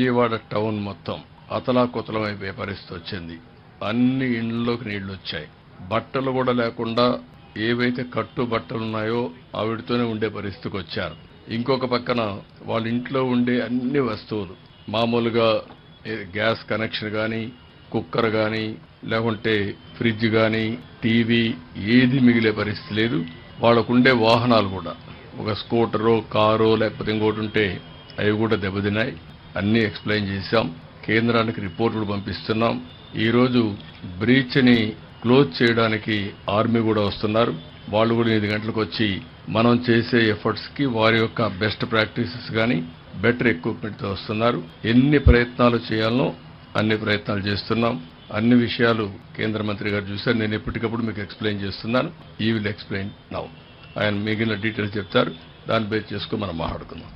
Vijayawada town మొత్తం అతలాకుతలమైపోయే పరిస్థితి వచ్చింది. అన్ని ఇండ్లలోకి నీళ్లు వచ్చాయి. బట్టలు కూడా లేకుండా ఏవైతే కట్టు బట్టలున్నాయో ఆవిడతోనే ఉండే పరిస్థితికి వచ్చారు. ఇంకొక పక్కన వాళ్ళ ఇంట్లో ఉండే అన్ని వస్తువులు, మామూలుగా గ్యాస్ కనెక్షన్ కానీ, కుక్కర్ కానీ, లేకుంటే ఫ్రిడ్జ్ కానీ, టీవీ ఏది మిగిలే పరిస్థితి లేదు. వాళ్ళకుండే వాహనాలు కూడా, ఒక స్కూటరో కారో లేకపోతే ఇంకోటి ఉంటే అవి కూడా దెబ్బతిన్నాయి. అన్నీ ఎక్స్ప్లెయిన్ చేశాం. కేంద్రానికి రిపోర్టులు పంపిస్తున్నాం. ఈరోజు బ్రీచ్ని క్లోజ్ చేయడానికి ఆర్మీ కూడా వస్తున్నారు. వాళ్ళు కూడా 8 గంటలకు వచ్చి మనం చేసే ఎఫర్ట్స్కి వారి యొక్క బెస్ట్ ప్రాక్టీసెస్ కానీ, బెటర్ ఎక్విప్మెంట్తో వస్తున్నారు. ఎన్ని ప్రయత్నాలు చేయాలనో అన్ని ప్రయత్నాలు చేస్తున్నాం. అన్ని విషయాలు కేంద్ర మంత్రి గారు చూశారు. నేను ఎప్పటికప్పుడు మీకు ఎక్స్ప్లెయిన్ చేస్తున్నాను. ఈ విల్ ఎక్స్ప్లెయిన్ నౌ. ఆయన మిగిలిన డీటెయిల్స్ చెప్తారు. దాన్ని బేస్ చేసుకుని మనం మాట్లాడుకుందాం.